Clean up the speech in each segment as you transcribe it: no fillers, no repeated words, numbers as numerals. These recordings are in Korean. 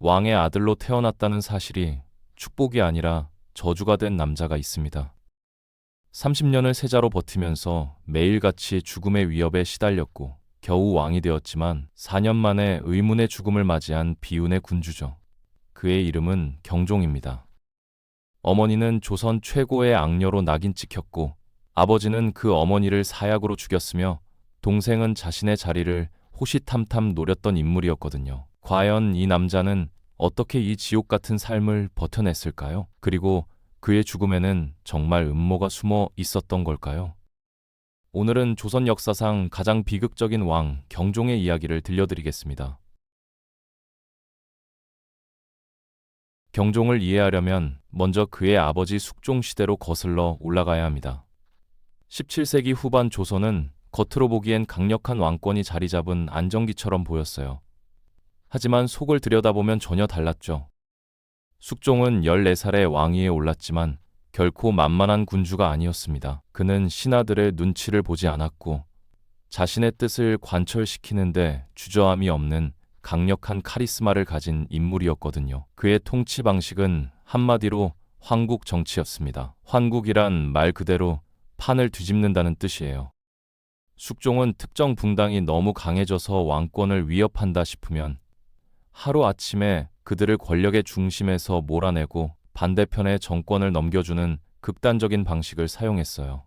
왕의 아들로 태어났다는 사실이 축복이 아니라 저주가 된 남자가 있습니다. 30년을 세자로 버티면서 매일같이 죽음의 위협에 시달렸고 겨우 왕이 되었지만 4년 만에 의문의 죽음을 맞이한 비운의 군주죠. 그의 이름은 경종입니다. 어머니는 조선 최고의 악녀로 낙인 찍혔고 아버지는 그 어머니를 사약으로 죽였으며 동생은 자신의 자리를 호시탐탐 노렸던 인물이었거든요. 과연 이 남자는 어떻게 이 지옥 같은 삶을 버텨냈을까요? 그리고 그의 죽음에는 정말 음모가 숨어 있었던 걸까요? 오늘은 조선 역사상 가장 비극적인 왕 경종의 이야기를 들려드리겠습니다. 경종을 이해하려면 먼저 그의 아버지 숙종 시대로 거슬러 올라가야 합니다. 17세기 후반 조선은 겉으로 보기엔 강력한 왕권이 자리 잡은 안정기처럼 보였어요. 하지만 속을 들여다보면 전혀 달랐죠. 숙종은 14살에 왕위에 올랐지만 결코 만만한 군주가 아니었습니다. 그는 신하들의 눈치를 보지 않았고 자신의 뜻을 관철시키는데 주저함이 없는 강력한 카리스마를 가진 인물이었거든요. 그의 통치 방식은 한마디로 황국 정치였습니다. 황국이란 말 그대로 판을 뒤집는다는 뜻이에요. 숙종은 특정 붕당이 너무 강해져서 왕권을 위협한다 싶으면 하루아침에 그들을 권력의 중심에서 몰아내고 반대편에 정권을 넘겨주는 극단적인 방식을 사용했어요.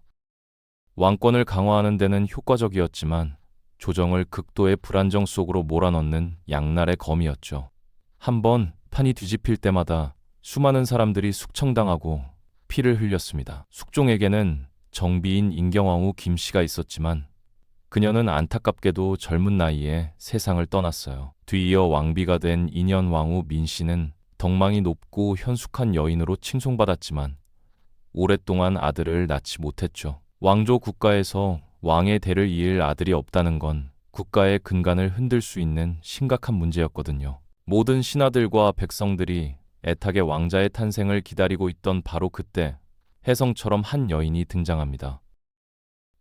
왕권을 강화하는 데는 효과적이었지만 조정을 극도의 불안정 속으로 몰아넣는 양날의 검이었죠. 한번 판이 뒤집힐 때마다 수많은 사람들이 숙청당하고 피를 흘렸습니다. 숙종에게는 정비인 인경왕후 김씨가 있었지만 그녀는 안타깝게도 젊은 나이에 세상을 떠났어요. 뒤이어 왕비가 된 인현왕후 민씨는 덕망이 높고 현숙한 여인으로 칭송받았지만 오랫동안 아들을 낳지 못했죠. 왕조 국가에서 왕의 대를 이을 아들이 없다는 건 국가의 근간을 흔들 수 있는 심각한 문제였거든요. 모든 신하들과 백성들이 애타게 왕자의 탄생을 기다리고 있던 바로 그때 혜성처럼 한 여인이 등장합니다.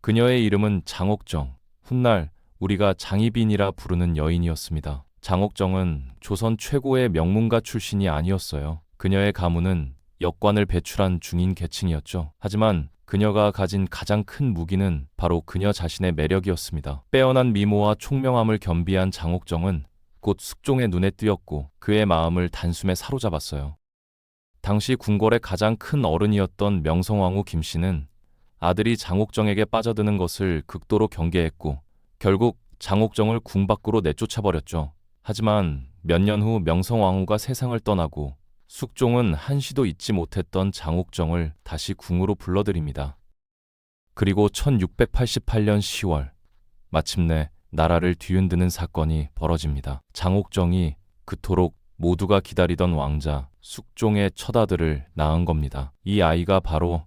그녀의 이름은 장옥정, 훗날 우리가 장희빈이라 부르는 여인이었습니다. 장옥정은 조선 최고의 명문가 출신이 아니었어요. 그녀의 가문은 역관을 배출한 중인 계층이었죠. 하지만 그녀가 가진 가장 큰 무기는 바로 그녀 자신의 매력이었습니다. 빼어난 미모와 총명함을 겸비한 장옥정은 곧 숙종의 눈에 띄었고 그의 마음을 단숨에 사로잡았어요. 당시 궁궐의 가장 큰 어른이었던 명성왕후 김씨는 아들이 장옥정에게 빠져드는 것을 극도로 경계했고 결국 장옥정을 궁 밖으로 내쫓아버렸죠. 하지만 몇 년 후 명성왕후가 세상을 떠나고 숙종은 한시도 잊지 못했던 장옥정을 다시 궁으로 불러들입니다. 그리고 1688년 10월 마침내 나라를 뒤흔드는 사건이 벌어집니다. 장옥정이 그토록 모두가 기다리던 왕자 숙종의 첫 아들을 낳은 겁니다. 이 아이가 바로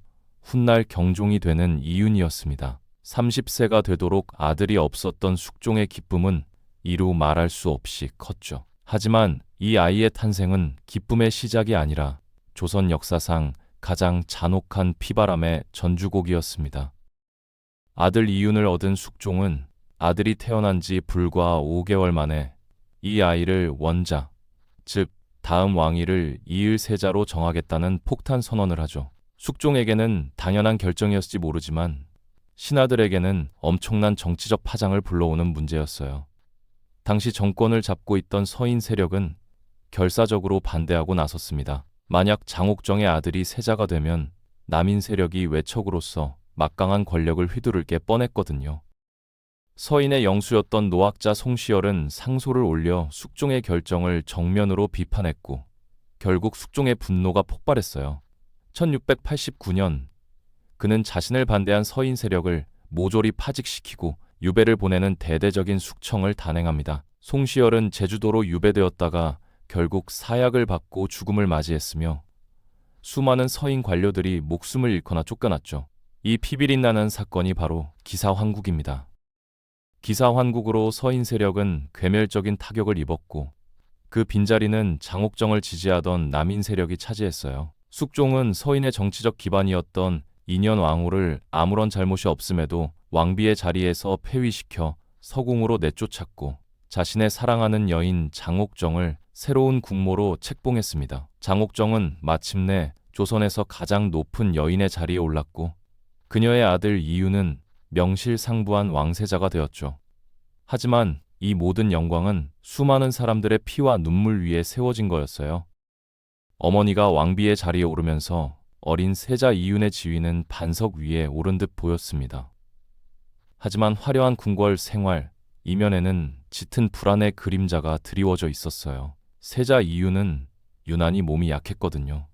훗날 경종이 되는 이윤이었습니다. 30세가 되도록 아들이 없었던 숙종의 기쁨은 이루 말할 수 없이 컸죠. 하지만 이 아이의 탄생은 기쁨의 시작이 아니라 조선 역사상 가장 잔혹한 피바람의 전주곡이었습니다. 아들 이윤을 얻은 숙종은 아들이 태어난 지 불과 5개월 만에 이 아이를 원자, 즉 다음 왕위를 이을 세자로 정하겠다는 폭탄 선언을 하죠. 숙종에게는 당연한 결정이었을지 모르지만 신하들에게는 엄청난 정치적 파장을 불러오는 문제였어요. 당시 정권을 잡고 있던 서인 세력은 결사적으로 반대하고 나섰습니다. 만약 장옥정의 아들이 세자가 되면 남인 세력이 외척으로서 막강한 권력을 휘두를 게 뻔했거든요. 서인의 영수였던 노학자 송시열은 상소를 올려 숙종의 결정을 정면으로 비판했고 결국 숙종의 분노가 폭발했어요. 1689년 그는 자신을 반대한 서인 세력을 모조리 파직시키고 유배를 보내는 대대적인 숙청을 단행합니다. 송시열은 제주도로 유배되었다가 결국 사약을 받고 죽음을 맞이했으며 수많은 서인 관료들이 목숨을 잃거나 쫓겨났죠. 이 피비린내는 나는 사건이 바로 기사환국입니다. 기사환국으로 서인 세력은 괴멸적인 타격을 입었고 그 빈자리는 장옥정을 지지하던 남인 세력이 차지했어요. 숙종은 서인의 정치적 기반이었던 인현왕후를 아무런 잘못이 없음에도 왕비의 자리에서 폐위시켜 서궁으로 내쫓았고 자신의 사랑하는 여인 장옥정을 새로운 국모로 책봉했습니다. 장옥정은 마침내 조선에서 가장 높은 여인의 자리에 올랐고 그녀의 아들 이유는 명실상부한 왕세자가 되었죠. 하지만 이 모든 영광은 수많은 사람들의 피와 눈물 위에 세워진 거였어요. 어머니가 왕비의 자리에 오르면서 어린 세자 이윤의 지위는 반석 위에 오른 듯 보였습니다. 하지만 화려한 궁궐 생활 이면에는 짙은 불안의 그림자가 드리워져 있었어요. 세자 이윤은 유난히 몸이 약했거든요.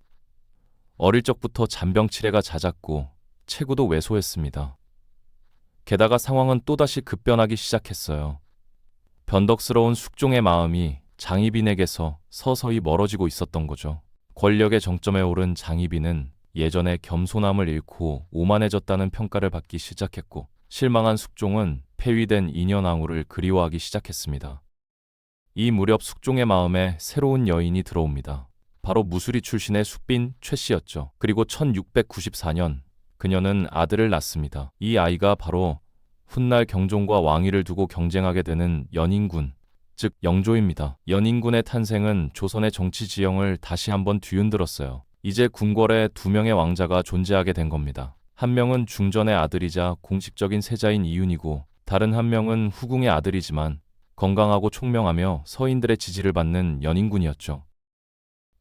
어릴 적부터 잔병치레가 잦았고 체구도 왜소했습니다. 게다가 상황은 또다시 급변하기 시작했어요. 변덕스러운 숙종의 마음이 장희빈에게서 서서히 멀어지고 있었던 거죠. 권력의 정점에 오른 장희빈은 예전의 겸손함을 잃고 오만해졌다는 평가를 받기 시작했고 실망한 숙종은 폐위된 인현왕후를 그리워하기 시작했습니다. 이 무렵 숙종의 마음에 새로운 여인이 들어옵니다. 바로 무수리 출신의 숙빈 최 씨였죠. 그리고 1694년 그녀는 아들을 낳습니다. 이 아이가 바로 훗날 경종과 왕위를 두고 경쟁하게 되는 연인군, 즉 영조입니다. 연인군의 탄생은 조선의 정치 지형을 다시 한번 뒤흔들었어요. 이제 궁궐에 두 명의 왕자가 존재하게 된 겁니다. 한 명은 중전의 아들이자 공식적인 세자인 이윤이고 다른 한 명은 후궁의 아들이지만 건강하고 총명하며 서인들의 지지를 받는 연인군이었죠.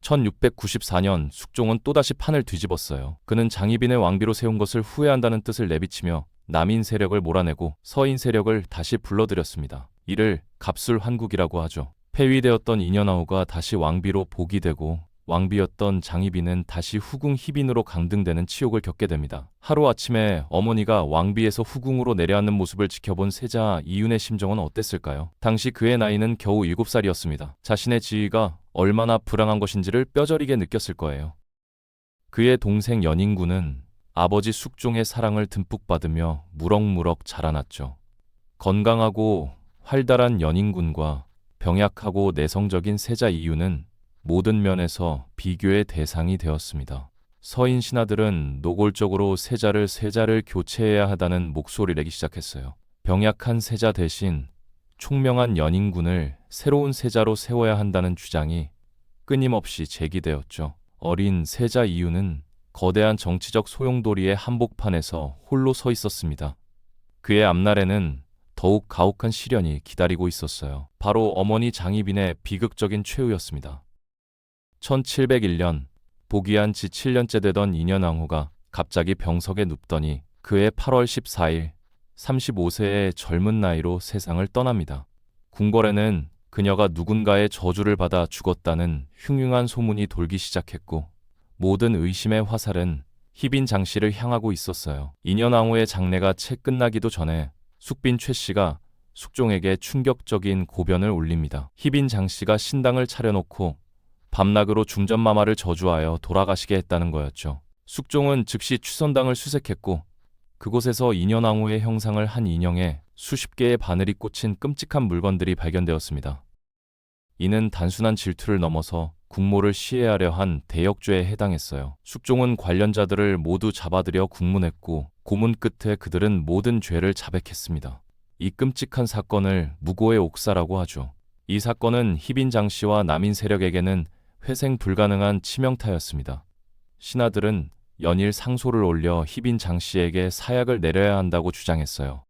1694년 숙종은 또다시 판을 뒤집었어요. 그는 장희빈의 왕비로 세운 것을 후회한다는 뜻을 내비치며 남인 세력을 몰아내고 서인 세력을 다시 불러들였습니다. 이를 갑술환국이라고 하죠. 폐위되었던 인현왕후가 다시 왕비로 복위되고 왕비였던 장희빈은 다시 후궁 희빈으로 강등되는 치욕을 겪게 됩니다. 하루아침에 어머니가 왕비에서 후궁으로 내려앉는 모습을 지켜본 세자 이윤의 심정은 어땠을까요? 당시 그의 나이는 겨우 7살이었습니다. 자신의 지위가 얼마나 불행한 것인지를 뼈저리게 느꼈을 거예요. 그의 동생 연인군은 아버지 숙종의 사랑을 듬뿍 받으며 무럭무럭 자라났죠. 건강하고 활달한 연인군과 병약하고 내성적인 세자 이윤은 모든 면에서 비교의 대상이 되었습니다. 서인 신하들은 노골적으로 세자를 교체해야 하다는 목소리를 내기 시작했어요. 병약한 세자 대신 총명한 연인군을 새로운 세자로 세워야 한다는 주장이 끊임없이 제기되었죠. 어린 세자 이윤은 거대한 정치적 소용돌이의 한복판에서 홀로 서 있었습니다. 그의 앞날에는 더욱 가혹한 시련이 기다리고 있었어요. 바로 어머니 장희빈의 비극적인 최후였습니다. 1701년 복위한 지 7년째 되던 인현왕후가 갑자기 병석에 눕더니 그해 8월 14일 35세의 젊은 나이로 세상을 떠납니다. 궁궐에는 그녀가 누군가의 저주를 받아 죽었다는 흉흉한 소문이 돌기 시작했고 모든 의심의 화살은 희빈 장 씨를 향하고 있었어요. 인현왕후의 장례가 채 끝나기도 전에 숙빈 최 씨가 숙종에게 충격적인 고변을 올립니다. 희빈 장 씨가 신당을 차려놓고 밤낮으로 중전마마를 저주하여 돌아가시게 했다는 거였죠. 숙종은 즉시 추선당을 수색했고 그곳에서 인현왕후의 형상을 한 인형에 수십 개의 바늘이 꽂힌 끔찍한 물건들이 발견되었습니다. 이는 단순한 질투를 넘어서 국모를 시해하려 한 대역죄에 해당했어요. 숙종은 관련자들을 모두 잡아들여 국문했고 고문 끝에 그들은 모든 죄를 자백했습니다. 이 끔찍한 사건을 무고의 옥사라고 하죠. 이 사건은 희빈 장 씨와 남인 세력에게는 회생 불가능한 치명타였습니다. 신하들은 연일 상소를 올려 희빈 장 씨에게 사약을 내려야 한다고 주장했어요.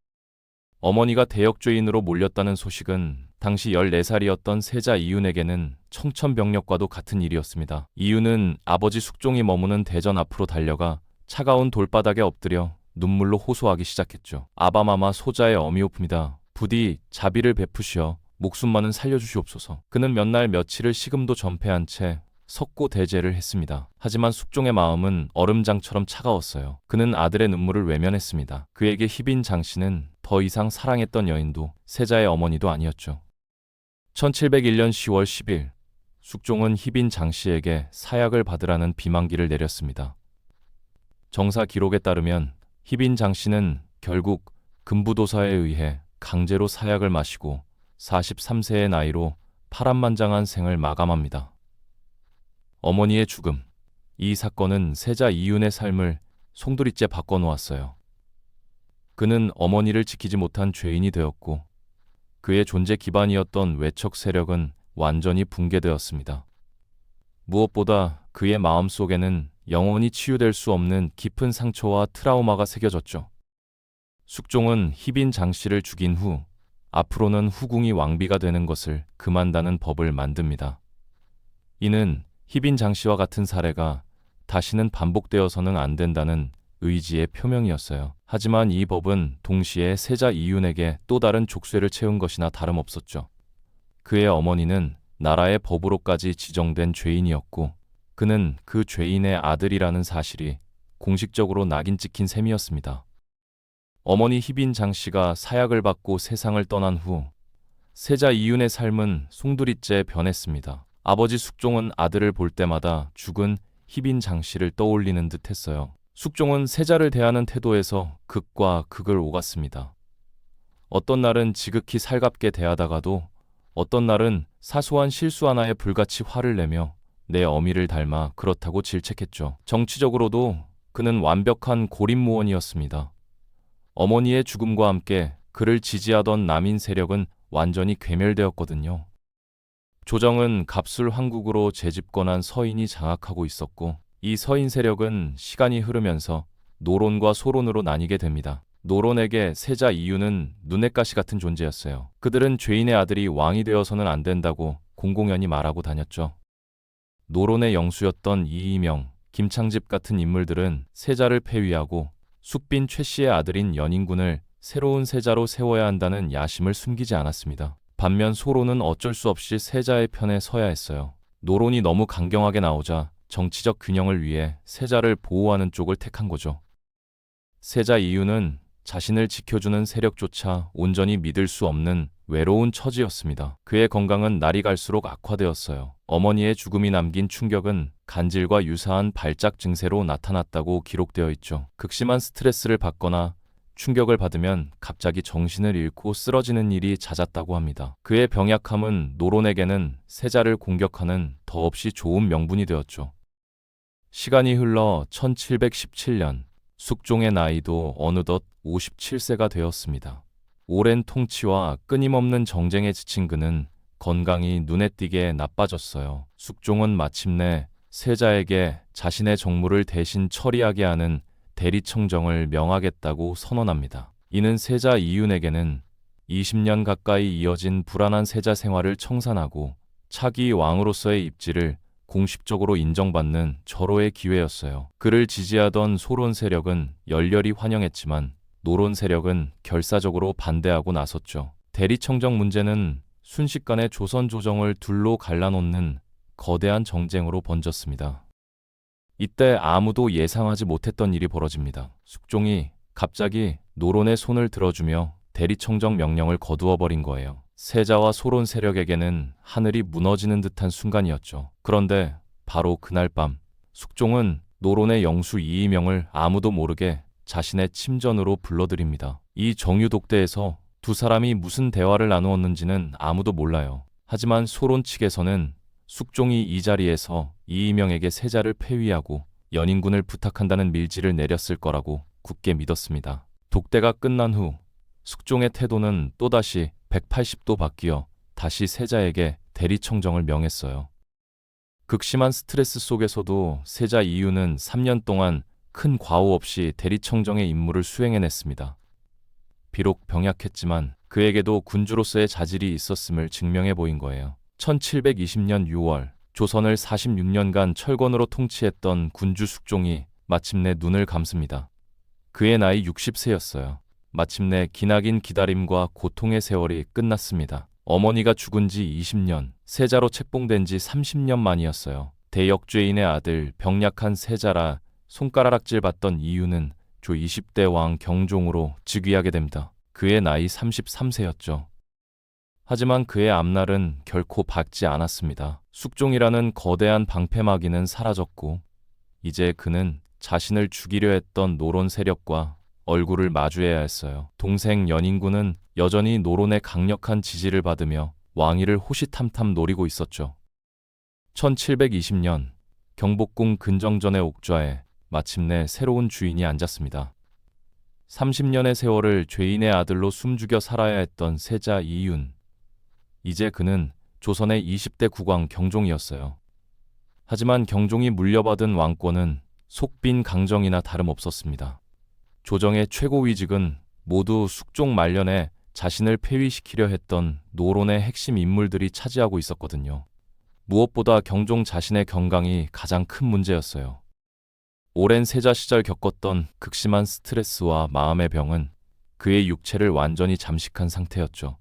어머니가 대역죄인으로 몰렸다는 소식은 당시 14살이었던 세자 이윤에게는 청천벽력과도 같은 일이었습니다. 이윤은 아버지 숙종이 머무는 대전 앞으로 달려가 차가운 돌바닥에 엎드려 눈물로 호소하기 시작했죠. 아바마마 소자의 어미오품이다. 부디 자비를 베푸시어 목숨만은 살려주시옵소서. 그는 몇 날 며칠을 식음도 전폐한 채 석고대죄를 했습니다. 하지만 숙종의 마음은 얼음장처럼 차가웠어요. 그는 아들의 눈물을 외면했습니다. 그에게 희빈 장 씨는 더 이상 사랑했던 여인도 세자의 어머니도 아니었죠. 1701년 10월 10일 숙종은 희빈 장 씨에게 사약을 받으라는 비만기를 내렸습니다. 정사 기록에 따르면 희빈 장 씨는 결국 금부도사에 의해 강제로 사약을 마시고 43세의 나이로 파란만장한 생을 마감합니다. 어머니의 죽음. 이 사건은 세자 이윤의 삶을 송두리째 바꿔놓았어요. 그는 어머니를 지키지 못한 죄인이 되었고 그의 존재 기반이었던 외척 세력은 완전히 붕괴되었습니다. 무엇보다 그의 마음속에는 영원히 치유될 수 없는 깊은 상처와 트라우마가 새겨졌죠. 숙종은 희빈 장씨를 죽인 후 앞으로는 후궁이 왕비가 되는 것을 금한다는 법을 만듭니다. 이는 희빈 장씨와 같은 사례가 다시는 반복되어서는 안 된다는 의지의 표명이었어요. 하지만 이 법은 동시에 세자 이윤에게 또 다른 족쇄를 채운 것이나 다름없었죠. 그의 어머니는 나라의 법으로까지 지정된 죄인이었고 그는 그 죄인의 아들이라는 사실이 공식적으로 낙인 찍힌 셈이었습니다. 어머니 희빈 장씨가 사약을 받고 세상을 떠난 후 세자 이윤의 삶은 송두리째 변했습니다. 아버지 숙종은 아들을 볼 때마다 죽은 희빈 장씨를 떠올리는 듯 했어요. 숙종은 세자를 대하는 태도에서 극과 극을 오갔습니다. 어떤 날은 지극히 살갑게 대하다가도 어떤 날은 사소한 실수 하나에 불같이 화를 내며 내 어미를 닮아 그렇다고 질책했죠. 정치적으로도 그는 완벽한 고립무원이었습니다. 어머니의 죽음과 함께 그를 지지하던 남인 세력은 완전히 괴멸되었거든요. 조정은 갑술 황국으로 재집권한 서인이 장악하고 있었고 이 서인 세력은 시간이 흐르면서 노론과 소론으로 나뉘게 됩니다. 노론에게 세자 이윤은 눈엣 가시 같은 존재였어요. 그들은 죄인의 아들이 왕이 되어서는 안 된다고 공공연히 말하고 다녔죠. 노론의 영수였던 이이명, 김창집 같은 인물들은 세자를 폐위하고 숙빈 최 씨의 아들인 연인군을 새로운 세자로 세워야 한다는 야심을 숨기지 않았습니다. 반면 소론은 어쩔 수 없이 세자의 편에 서야 했어요. 노론이 너무 강경하게 나오자 정치적 균형을 위해 세자를 보호하는 쪽을 택한 거죠. 세자 이윤은 자신을 지켜주는 세력조차 온전히 믿을 수 없는 외로운 처지였습니다. 그의 건강은 날이 갈수록 악화되었어요. 어머니의 죽음이 남긴 충격은 간질과 유사한 발작 증세로 나타났다고 기록되어 있죠. 극심한 스트레스를 받거나 충격을 받으면 갑자기 정신을 잃고 쓰러지는 일이 잦았다고 합니다. 그의 병약함은 노론에게는 세자를 공격하는 더없이 좋은 명분이 되었죠. 시간이 흘러 1717년 숙종의 나이도 어느덧 57세가 되었습니다. 오랜 통치와 끊임없는 정쟁에 지친 그는 건강이 눈에 띄게 나빠졌어요. 숙종은 마침내 세자에게 자신의 정무를 대신 처리하게 하는 대리청정을 명하겠다고 선언합니다. 이는 세자 이윤에게는 20년 가까이 이어진 불안한 세자 생활을 청산하고 차기 왕으로서의 입지를 공식적으로 인정받는 절호의 기회였어요. 그를 지지하던 소론 세력은 열렬히 환영했지만 노론 세력은 결사적으로 반대하고 나섰죠. 대리청정 문제는 순식간에 조선 조정을 둘로 갈라놓는 거대한 정쟁으로 번졌습니다. 이때 아무도 예상하지 못했던 일이 벌어집니다. 숙종이 갑자기 노론의 손을 들어주며 대리청정 명령을 거두어 버린 거예요. 세자와 소론 세력에게는 하늘이 무너지는 듯한 순간이었죠. 그런데 바로 그날 밤 숙종은 노론의 영수 이이명을 아무도 모르게 자신의 침전으로 불러들입니다. 이 정유독대에서 두 사람이 무슨 대화를 나누었는지는 아무도 몰라요. 하지만 소론 측에서는 숙종이 이 자리에서 이이명에게 세자를 폐위하고 연인군을 부탁한다는 밀지를 내렸을 거라고 굳게 믿었습니다. 독대가 끝난 후 숙종의 태도는 또다시 180도 바뀌어 다시 세자에게 대리청정을 명했어요. 극심한 스트레스 속에서도 세자 이윤은 3년 동안 큰 과오 없이 대리청정의 임무를 수행해냈습니다. 비록 병약했지만 그에게도 군주로서의 자질이 있었음을 증명해 보인 거예요. 1720년 6월 조선을 46년간 철권으로 통치했던 군주 숙종이 마침내 눈을 감습니다. 그의 나이 60세였어요. 마침내 기나긴 기다림과 고통의 세월이 끝났습니다. 어머니가 죽은 지 20년, 세자로 책봉된 지 30년 만이었어요. 대역죄인의 아들, 병약한 세자라 손가락질 받던 이유는 조 20대 왕 경종으로 즉위하게 됩니다. 그의 나이 33세였죠. 하지만 그의 앞날은 결코 밝지 않았습니다. 숙종이라는 거대한 방패막이는 사라졌고 이제 그는 자신을 죽이려 했던 노론 세력과 얼굴을 마주해야 했어요. 동생 연인군은 여전히 노론의 강력한 지지를 받으며 왕위를 호시탐탐 노리고 있었죠. 1720년 경복궁 근정전의 옥좌에 마침내 새로운 주인이 앉았습니다. 30년의 세월을 죄인의 아들로 숨죽여 살아야 했던 세자 이윤. 이제 그는 조선의 20대 국왕 경종이었어요. 하지만 경종이 물려받은 왕권은 속빈 강정이나 다름없었습니다. 조정의 최고위직은 모두 숙종 말년에 자신을 폐위시키려 했던 노론의 핵심 인물들이 차지하고 있었거든요. 무엇보다 경종 자신의 건강이 가장 큰 문제였어요. 오랜 세자 시절 겪었던 극심한 스트레스와 마음의 병은 그의 육체를 완전히 잠식한 상태였죠.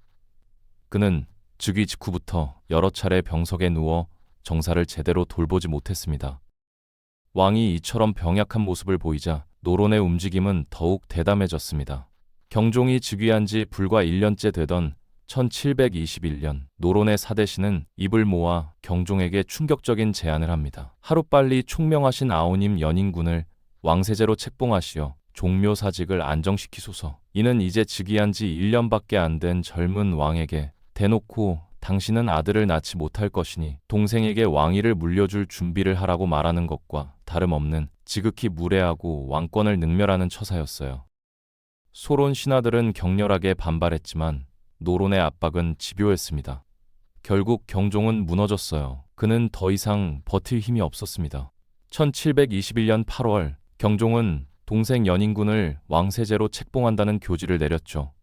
그는 즉위 직후부터 여러 차례 병석에 누워 정사를 제대로 돌보지 못했습니다. 왕이 이처럼 병약한 모습을 보이자 노론의 움직임은 더욱 대담해졌습니다. 경종이 즉위한 지 불과 1년째 되던 1721년, 노론의 사대신은 입을 모아 경종에게 충격적인 제안을 합니다. 하루빨리 총명하신 아우님 연인군을 왕세제로 책봉하시어 종묘사직을 안정시키소서. 이는 이제 즉위한 지 1년밖에 안 된 젊은 왕에게 대놓고 당신은 아들을 낳지 못할 것이니 동생에게 왕위를 물려줄 준비를 하라고 말하는 것과 다름없는 지극히 무례하고 왕권을 능멸하는 처사였어요. 소론 신하들은 격렬하게 반발했지만 노론의 압박은 집요했습니다. 결국 경종은 무너졌어요. 그는 더 이상 버틸 힘이 없었습니다. 1721년 8월, 경종은 동생 연인군을 왕세제로 책봉한다는 교지를 내렸죠.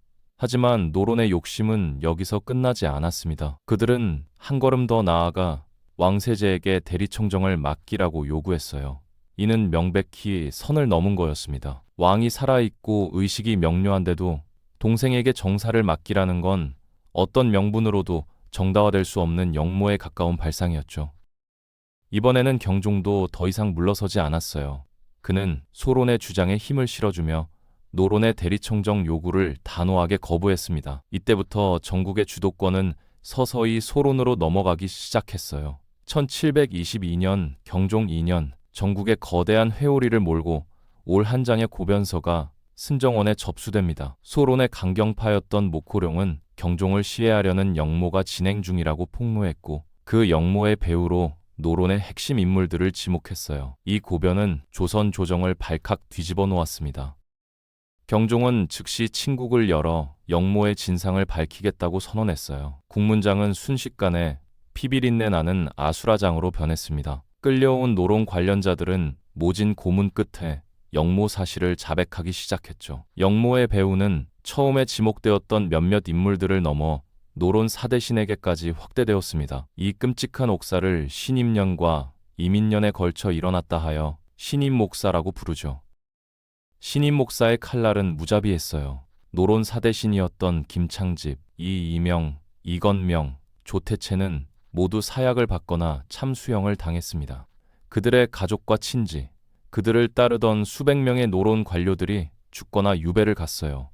하지만 노론의 욕심은 여기서 끝나지 않았습니다. 그들은 한 걸음 더 나아가 왕세제에게 대리청정을 맡기라고 요구했어요. 이는 명백히 선을 넘은 거였습니다. 왕이 살아있고 의식이 명료한데도 동생에게 정사를 맡기라는 건 어떤 명분으로도 정당화될 수 없는 역모에 가까운 발상이었죠. 이번에는 경종도 더 이상 물러서지 않았어요. 그는 소론의 주장에 힘을 실어주며 노론의 대리청정 요구를 단호하게 거부했습니다. 이때부터 전국의 주도권은 서서히 소론으로 넘어가기 시작했어요. 1722년 경종 2년, 전국의 거대한 회오리를 몰고 올 한 장의 고변서가 승정원에 접수됩니다. 소론의 강경파였던 목호룡은 경종을 시해하려는 역모가 진행 중이라고 폭로했고 그 역모의 배후로 노론의 핵심 인물들을 지목했어요. 이 고변은 조선 조정을 발칵 뒤집어 놓았습니다. 경종은 즉시 친국을 열어 역모의 진상을 밝히겠다고 선언했어요. 국문장은 순식간에 피비린내 나는 아수라장으로 변했습니다. 끌려온 노론 관련자들은 모진 고문 끝에 역모 사실을 자백하기 시작했죠. 역모의 배후는 처음에 지목되었던 몇몇 인물들을 넘어 노론 사대신에게까지 확대되었습니다. 이 끔찍한 옥사를 신임년과 이민년에 걸쳐 일어났다 하여 신임목사라고 부르죠. 신임목사의 칼날은 무자비했어요. 노론 사대신이었던 김창집, 이이명, 이건명, 조태채는 모두 사약을 받거나 참수형을 당했습니다. 그들의 가족과 친지, 그들을 따르던 수백 명의 노론 관료들이 죽거나 유배를 갔어요.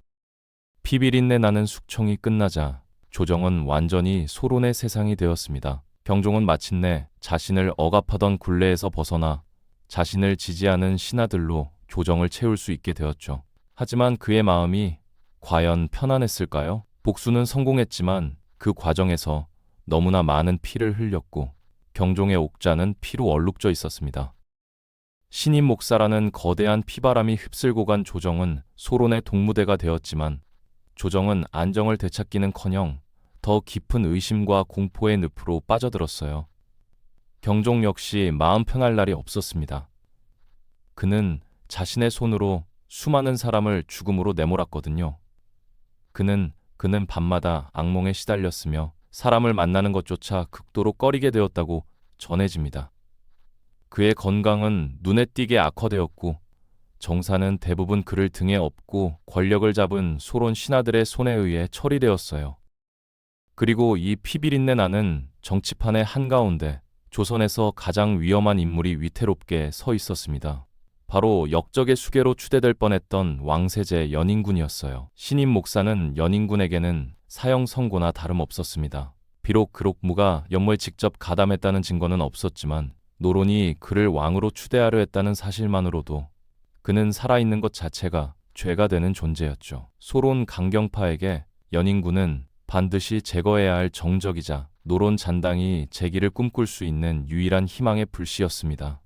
피비린내 나는 숙청이 끝나자 조정은 완전히 소론의 세상이 되었습니다. 경종은 마침내 자신을 억압하던 굴레에서 벗어나 자신을 지지하는 신하들로 조정을 채울 수 있게 되었죠. 하지만 그의 마음이 과연 편안했을까요? 복수는 성공했지만 그 과정에서 너무나 많은 피를 흘렸고 경종의 옥자는 피로 얼룩져 있었습니다. 신임 목사라는 거대한 피바람이 휩쓸고 간 조정은 소론의 동무대가 되었지만 조정은 안정을 되찾기는커녕 더 깊은 의심과 공포의 늪으로 빠져들었어요. 경종 역시 마음 편할 날이 없었습니다. 그는 자신의 손으로 수많은 사람을 죽음으로 내몰았거든요. 그는 밤마다 악몽에 시달렸으며 사람을 만나는 것조차 극도로 꺼리게 되었다고 전해집니다. 그의 건강은 눈에 띄게 악화되었고 정사는 대부분 그를 등에 업고 권력을 잡은 소론 신하들의 손에 의해 처리되었어요. 그리고 이 피비린내 나는 정치판의 한가운데 조선에서 가장 위험한 인물이 위태롭게 서 있었습니다. 바로 역적의 수괴로 추대될 뻔했던 왕세제 연인군이었어요. 신임 목사는 연인군에게는 사형 선고나 다름없었습니다. 비록 그록무가 역모에 직접 가담했다는 증거는 없었지만 노론이 그를 왕으로 추대하려 했다는 사실만으로도 그는 살아있는 것 자체가 죄가 되는 존재였죠. 소론 강경파에게 연인군은 반드시 제거해야 할 정적이자 노론 잔당이 재기를 꿈꿀 수 있는 유일한 희망의 불씨였습니다.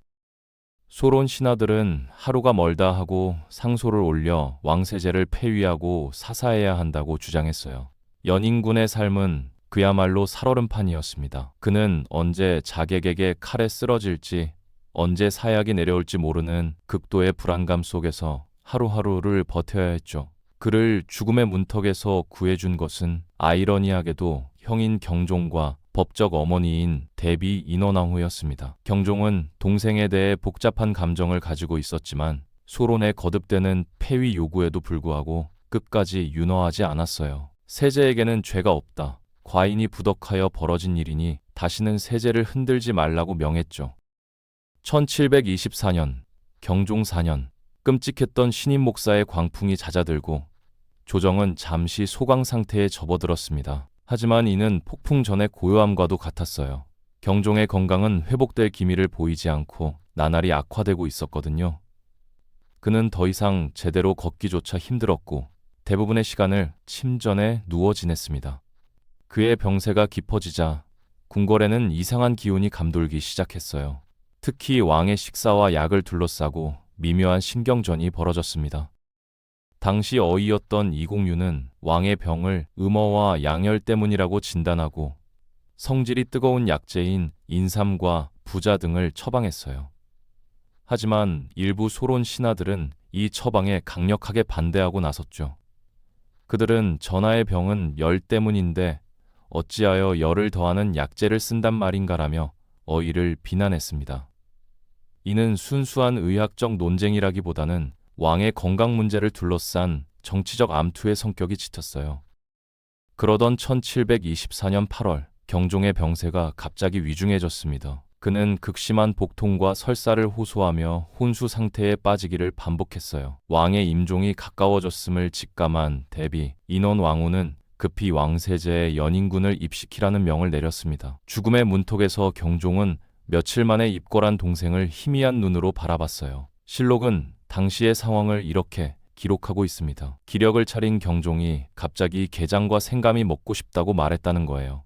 소론 신하들은 하루가 멀다 하고 상소를 올려 왕세제를 폐위하고 사사해야 한다고 주장했어요. 연인군의 삶은 그야말로 살얼음판이었습니다. 그는 언제 자객에게 칼에 쓰러질지, 언제 사약이 내려올지 모르는 극도의 불안감 속에서 하루하루를 버텨야 했죠. 그를 죽음의 문턱에서 구해준 것은 아이러니하게도 형인 경종과 법적 어머니인 대비 인원왕후였습니다. 경종은 동생에 대해 복잡한 감정을 가지고 있었지만 소론의 거듭되는 폐위 요구에도 불구하고 끝까지 윤허하지 않았어요. 세제에게는 죄가 없다. 과인이 부덕하여 벌어진 일이니 다시는 세제를 흔들지 말라고 명했죠. 1724년, 경종 4년, 끔찍했던 신임 목사의 광풍이 잦아들고 조정은 잠시 소강 상태에 접어들었습니다. 하지만 이는 폭풍 전의 고요함과도 같았어요. 경종의 건강은 회복될 기미를 보이지 않고 나날이 악화되고 있었거든요. 그는 더 이상 제대로 걷기조차 힘들었고 대부분의 시간을 침전에 누워 지냈습니다. 그의 병세가 깊어지자 궁궐에는 이상한 기운이 감돌기 시작했어요. 특히 왕의 식사와 약을 둘러싸고 미묘한 신경전이 벌어졌습니다. 당시 어이였던 이공유는 왕의 병을 음어와 양열 때문이라고 진단하고 성질이 뜨거운 약재인 인삼과 부자 등을 처방했어요. 하지만 일부 소론 신하들은 이 처방에 강력하게 반대하고 나섰죠. 그들은 전하의 병은 열 때문인데 어찌하여 열을 더하는 약재를 쓴단 말인가라며 어이를 비난했습니다. 이는 순수한 의학적 논쟁이라기보다는 왕의 건강 문제를 둘러싼 정치적 암투의 성격이 짙었어요. 그러던 1724년 8월, 경종의 병세가 갑자기 위중해졌습니다. 그는 극심한 복통과 설사를 호소하며 혼수 상태에 빠지기를 반복했어요. 왕의 임종이 가까워졌음을 직감한 대비 인원왕후는 급히 왕세제에 연인군을 입시키라는 명을 내렸습니다. 죽음의 문턱에서 경종은 며칠 만에 입궐한 동생을 희미한 눈으로 바라봤어요. 실록은 당시의 상황을 이렇게 기록하고 있습니다. 기력을 차린 경종이 갑자기 게장과 생감이 먹고 싶다고 말했다는 거예요.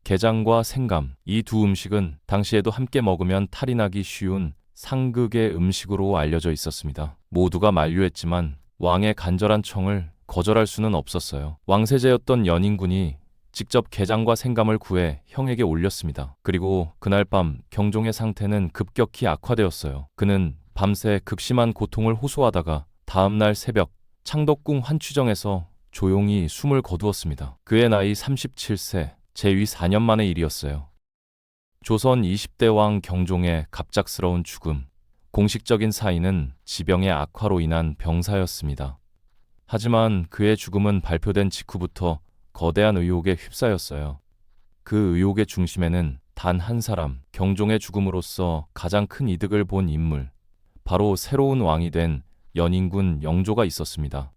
게장과 생감, 이 두 음식은 당시에도 함께 먹으면 탈이 나기 쉬운 상극의 음식으로 알려져 있었습니다. 모두가 만류했지만 왕의 간절한 청을 거절할 수는 없었어요. 왕세제였던 연인군이 직접 게장과 생감을 구해 형에게 올렸습니다. 그리고 그날 밤 경종의 상태는 급격히 악화되었어요. 그는 밤새 극심한 고통을 호소하다가 다음날 새벽 창덕궁 환추정에서 조용히 숨을 거두었습니다. 그의 나이 37세, 재위 4년 만의 일이었어요. 조선 20대 왕 경종의 갑작스러운 죽음, 공식적인 사인은 지병의 악화로 인한 병사였습니다. 하지만 그의 죽음은 발표된 직후부터 거대한 의혹에 휩싸였어요. 그 의혹의 중심에는 단 한 사람, 경종의 죽음으로써 가장 큰 이득을 본 인물, 바로 새로운 왕이 된 연인군 영조가 있었습니다.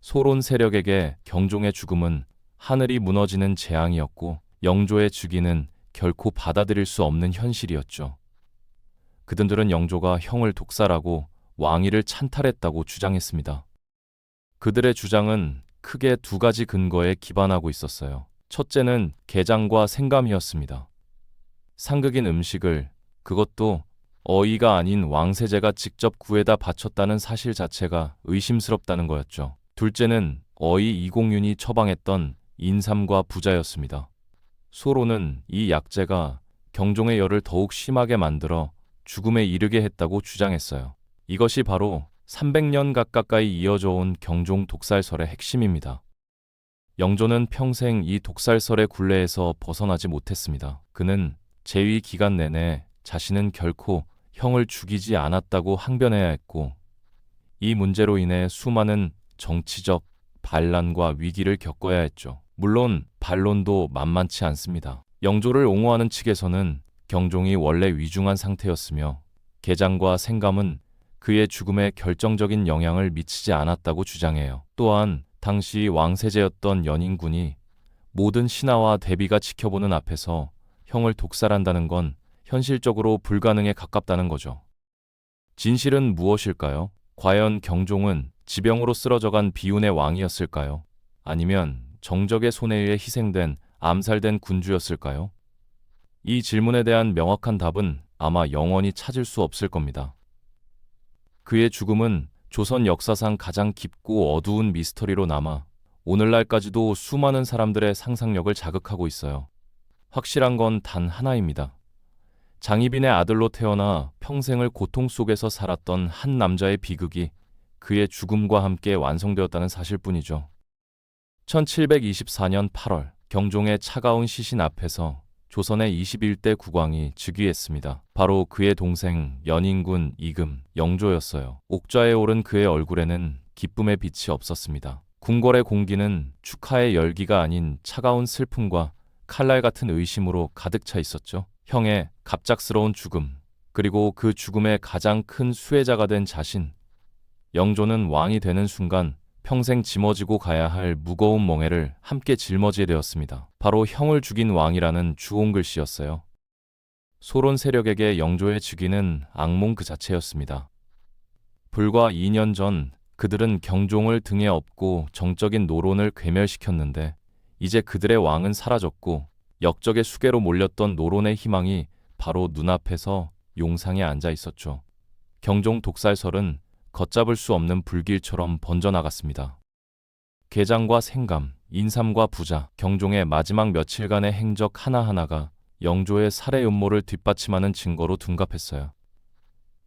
소론 세력에게 경종의 죽음은 하늘이 무너지는 재앙이었고 영조의 즉위는 결코 받아들일 수 없는 현실이었죠. 그들은 영조가 형을 독살하고 왕위를 찬탈했다고 주장했습니다. 그들의 주장은 크게 두 가지 근거에 기반하고 있었어요. 첫째는 게장과 생감이었습니다. 상극인 음식을, 그것도 어이가 아닌 왕세제가 직접 구해다 바쳤다는 사실 자체가 의심스럽다는 거였죠. 둘째는 어이 이공윤이 처방했던 인삼과 부자였습니다. 소론은 이 약재가 경종의 열을 더욱 심하게 만들어 죽음에 이르게 했다고 주장했어요. 이것이 바로 300년 가까이 이어져 온 경종 독살설의 핵심입니다. 영조는 평생 이 독살설의 굴레에서 벗어나지 못했습니다. 그는 재위 기간 내내 자신은 결코 형을 죽이지 않았다고 항변해야 했고, 이 문제로 인해 수많은 정치적 반란과 위기를 겪어야 했죠. 물론 반론도 만만치 않습니다. 영조를 옹호하는 측에서는 경종이 원래 위중한 상태였으며 게장과 생감은 그의 죽음에 결정적인 영향을 미치지 않았다고 주장해요. 또한 당시 왕세제였던 연인군이 모든 신하와 대비가 지켜보는 앞에서 형을 독살한다는 건 현실적으로 불가능에 가깝다는 거죠. 진실은 무엇일까요? 과연 경종은 지병으로 쓰러져간 비운의 왕이었을까요? 아니면 정적의 손에 의해 희생된 암살된 군주였을까요? 이 질문에 대한 명확한 답은 아마 영원히 찾을 수 없을 겁니다. 그의 죽음은 조선 역사상 가장 깊고 어두운 미스터리로 남아 오늘날까지도 수많은 사람들의 상상력을 자극하고 있어요. 확실한 건 단 하나입니다. 장희빈의 아들로 태어나 평생을 고통 속에서 살았던 한 남자의 비극이 그의 죽음과 함께 완성되었다는 사실뿐이죠. 1724년 8월 경종의 차가운 시신 앞에서 조선의 21대 국왕이 즉위했습니다. 바로 그의 동생 연인군 이금 영조였어요. 옥좌에 오른 그의 얼굴에는 기쁨의 빛이 없었습니다. 궁궐의 공기는 축하의 열기가 아닌 차가운 슬픔과 칼날 같은 의심으로 가득 차 있었죠. 형의 갑작스러운 죽음, 그리고 그 죽음의 가장 큰 수혜자가 된 자신. 영조는 왕이 되는 순간 평생 짊어지고 가야 할 무거운 멍에를 함께 짊어지게 되었습니다. 바로 형을 죽인 왕이라는 주홍글씨였어요. 소론 세력에게 영조의 즉위는 악몽 그 자체였습니다. 불과 2년 전 그들은 경종을 등에 업고 정적인 노론을 괴멸시켰는데 이제 그들의 왕은 사라졌고 역적의 수계로 몰렸던 노론의 희망이 바로 눈앞에서 용상에 앉아 있었죠. 경종 독살설은 걷잡을 수 없는 불길처럼 번져나갔습니다. 계장과 생감, 인삼과 부자, 경종의 마지막 며칠간의 행적 하나하나가 영조의 살해 음모를 뒷받침하는 증거로 둔갑했어요.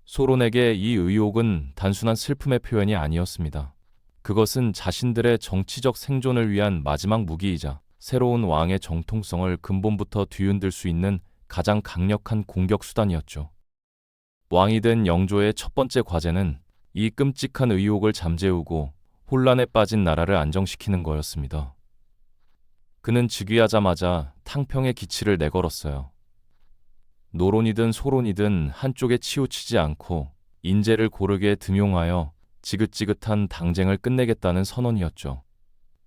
소론에게 이 의혹은 단순한 슬픔의 표현이 아니었습니다. 그것은 자신들의 정치적 생존을 위한 마지막 무기이자 새로운 왕의 정통성을 근본부터 뒤흔들 수 있는 가장 강력한 공격 수단이었죠. 왕이 된 영조의 첫 번째 과제는 이 끔찍한 의혹을 잠재우고 혼란에 빠진 나라를 안정시키는 거였습니다. 그는 즉위하자마자 탕평의 기치를 내걸었어요. 노론이든 소론이든 한쪽에 치우치지 않고 인재를 고르게 등용하여 지긋지긋한 당쟁을 끝내겠다는 선언이었죠.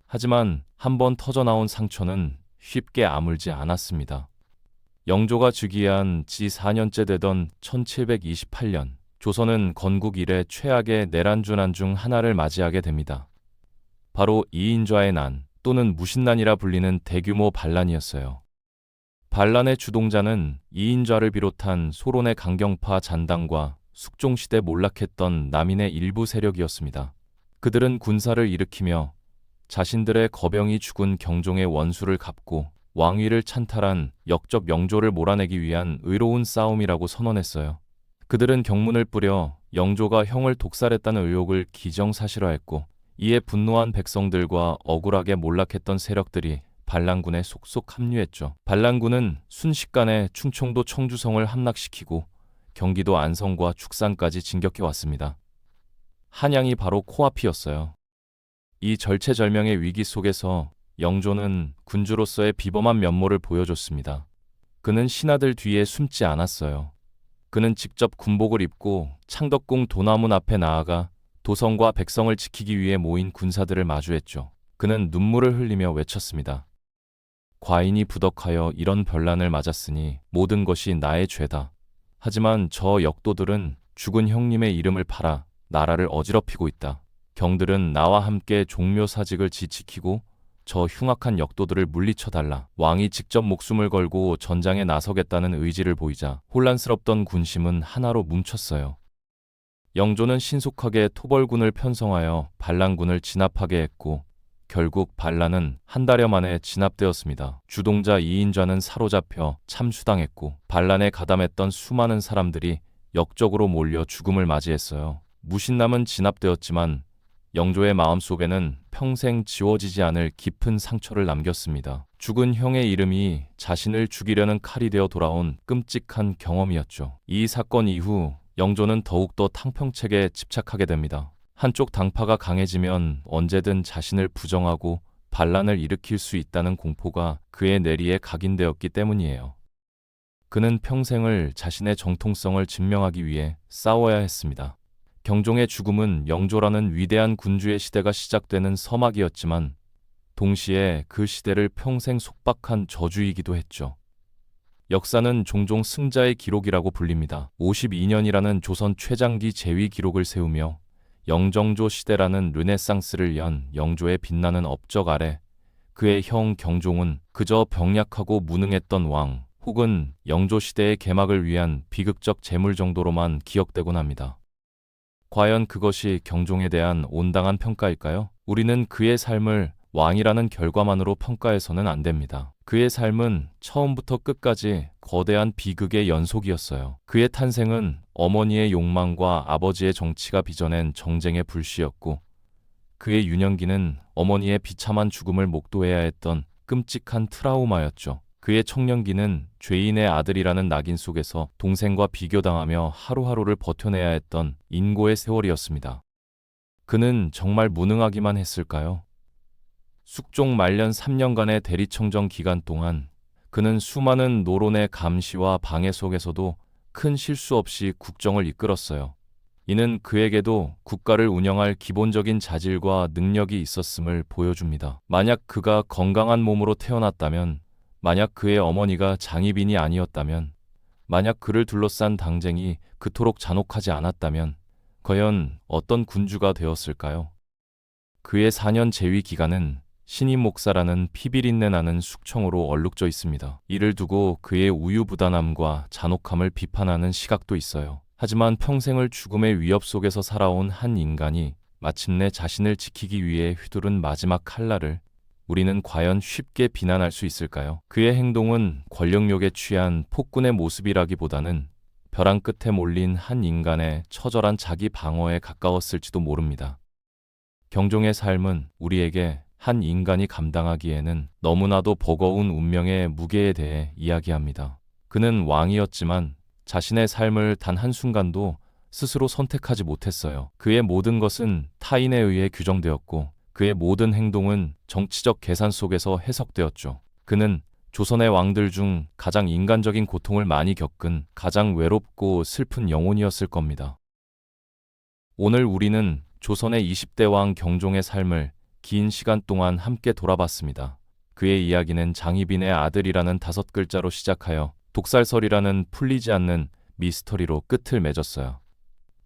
하지만 한번 터져나온 상처는 쉽게 아물지 않았습니다. 영조가 즉위한 지 4년째 되던 1728년, 조선은 건국 이래 최악의 내란준환 중 하나를 맞이하게 됩니다. 바로 이인좌의 난 또는 무신난이라 불리는 대규모 반란이었어요. 반란의 주동자는 이인좌를 비롯한 소론의 강경파 잔당과 숙종시대 몰락했던 남인의 일부 세력이었습니다. 그들은 군사를 일으키며 자신들의 거병이 죽은 경종의 원수를 갚고 왕위를 찬탈한 역적 영조를 몰아내기 위한 의로운 싸움이라고 선언했어요. 그들은 경문을 뿌려 영조가 형을 독살했다는 의혹을 기정사실화했고 이에 분노한 백성들과 억울하게 몰락했던 세력들이 반란군에 속속 합류했죠. 반란군은 순식간에 충청도 청주성을 함락시키고 경기도 안성과 축산까지 진격해왔습니다. 한양이 바로 코앞이었어요. 이 절체절명의 위기 속에서 영조는 군주로서의 비범한 면모를 보여줬습니다. 그는 신하들 뒤에 숨지 않았어요. 그는 직접 군복을 입고 창덕궁 도나문 앞에 나아가 도성과 백성을 지키기 위해 모인 군사들을 마주했죠. 그는 눈물을 흘리며 외쳤습니다. 과인이 부덕하여 이런 변란을 맞았으니 모든 것이 나의 죄다. 하지만 저 역도들은 죽은 형님의 이름을 팔아 나라를 어지럽히고 있다. 경들은 나와 함께 종묘사직을 지키고 저 흉악한 역도들을 물리쳐달라. 왕이 직접 목숨을 걸고 전장에 나서겠다는 의지를 보이자 혼란스럽던 군심은 하나로 뭉쳤어요. 영조는 신속하게 토벌군을 편성하여 반란군을 진압하게 했고 결국 반란은 한 달여 만에 진압되었습니다. 주동자 이인좌는 사로잡혀 참수당했고 반란에 가담했던 수많은 사람들이 역적으로 몰려 죽음을 맞이했어요. 무신남은 진압되었지만 영조의 마음속에는 평생 지워지지 않을 깊은 상처를 남겼습니다. 죽은 형의 이름이 자신을 죽이려는 칼이 되어 돌아온 끔찍한 경험이었죠. 이 사건 이후 영조는 더욱더 탕평책에 집착하게 됩니다. 한쪽 당파가 강해지면 언제든 자신을 부정하고 반란을 일으킬 수 있다는 공포가 그의 내리에 각인되었기 때문이에요. 그는 평생을 자신의 정통성을 증명하기 위해 싸워야 했습니다. 경종의 죽음은 영조라는 위대한 군주의 시대가 시작되는 서막이었지만 동시에 그 시대를 평생 속박한 저주이기도 했죠. 역사는 종종 승자의 기록이라고 불립니다. 52년이라는 조선 최장기 재위 기록을 세우며 영정조 시대라는 르네상스를 연 영조의 빛나는 업적 아래 그의 형 경종은 그저 병약하고 무능했던 왕 혹은 영조 시대의 개막을 위한 비극적 재물 정도로만 기억되곤 합니다. 과연 그것이 경종에 대한 온당한 평가일까요? 우리는 그의 삶을 왕이라는 결과만으로 평가해서는 안 됩니다. 그의 삶은 처음부터 끝까지 거대한 비극의 연속이었어요. 그의 탄생은 어머니의 욕망과 아버지의 정치가 빚어낸 정쟁의 불씨였고, 그의 유년기는 어머니의 비참한 죽음을 목도해야 했던 끔찍한 트라우마였죠. 그의 청년기는 죄인의 아들이라는 낙인 속에서 동생과 비교당하며 하루하루를 버텨내야 했던 인고의 세월이었습니다. 그는 정말 무능하기만 했을까요? 숙종 말년 3년간의 대리청정 기간 동안 그는 수많은 노론의 감시와 방해 속에서도 큰 실수 없이 국정을 이끌었어요. 이는 그에게도 국가를 운영할 기본적인 자질과 능력이 있었음을 보여줍니다. 만약 그가 건강한 몸으로 태어났다면, 만약 그의 어머니가 장희빈이 아니었다면, 만약 그를 둘러싼 당쟁이 그토록 잔혹하지 않았다면 과연 어떤 군주가 되었을까요? 그의 4년 재위 기간은 신임 목사라는 피비린내 나는 숙청으로 얼룩져 있습니다. 이를 두고 그의 우유부단함과 잔혹함을 비판하는 시각도 있어요. 하지만 평생을 죽음의 위협 속에서 살아온 한 인간이 마침내 자신을 지키기 위해 휘두른 마지막 칼날을 우리는 과연 쉽게 비난할 수 있을까요? 그의 행동은 권력욕에 취한 폭군의 모습이라기보다는 벼랑 끝에 몰린 한 인간의 처절한 자기 방어에 가까웠을지도 모릅니다. 경종의 삶은 우리에게 한 인간이 감당하기에는 너무나도 버거운 운명의 무게에 대해 이야기합니다. 그는 왕이었지만 자신의 삶을 단 한순간도 스스로 선택하지 못했어요. 그의 모든 것은 타인에 의해 규정되었고 그의 모든 행동은 정치적 계산 속에서 해석되었죠. 그는 조선의 왕들 중 가장 인간적인 고통을 많이 겪은 가장 외롭고 슬픈 영혼이었을 겁니다. 오늘 우리는 조선의 20대 왕 경종의 삶을 긴 시간 동안 함께 돌아봤습니다. 그의 이야기는 장희빈의 아들이라는 5글자로 시작하여 독살설이라는 풀리지 않는 미스터리로 끝을 맺었어요.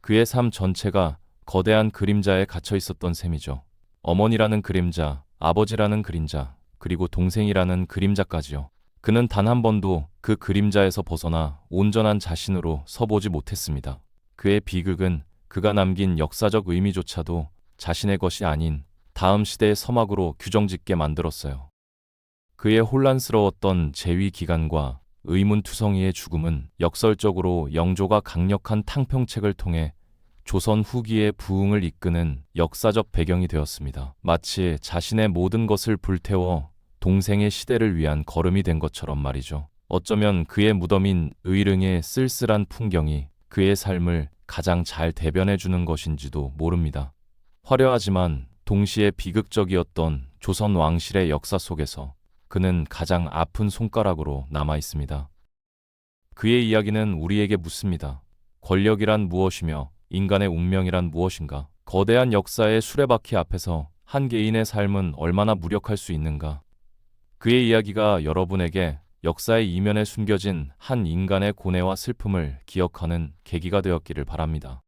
그의 삶 전체가 거대한 그림자에 갇혀 있었던 셈이죠. 어머니라는 그림자, 아버지라는 그림자, 그리고 동생이라는 그림자까지요. 그는 단 한 번도 그 그림자에서 벗어나 온전한 자신으로 서보지 못했습니다. 그의 비극은 그가 남긴 역사적 의미조차도 자신의 것이 아닌 다음 시대의 서막으로 규정짓게 만들었어요. 그의 혼란스러웠던 재위 기간과 의문투성이의 죽음은 역설적으로 영조가 강력한 탕평책을 통해 조선 후기의 부흥을 이끄는 역사적 배경이 되었습니다. 마치 자신의 모든 것을 불태워 동생의 시대를 위한 걸음이 된 것처럼 말이죠. 어쩌면 그의 무덤인 의릉의 쓸쓸한 풍경이 그의 삶을 가장 잘 대변해주는 것인지도 모릅니다. 화려하지만 동시에 비극적이었던 조선 왕실의 역사 속에서 그는 가장 아픈 손가락으로 남아 있습니다. 그의 이야기는 우리에게 묻습니다. 권력이란 무엇이며 인간의 운명이란 무엇인가? 거대한 역사의 수레바퀴 앞에서 한 개인의 삶은 얼마나 무력할 수 있는가? 그의 이야기가 여러분에게 역사의 이면에 숨겨진 한 인간의 고뇌와 슬픔을 기억하는 계기가 되었기를 바랍니다.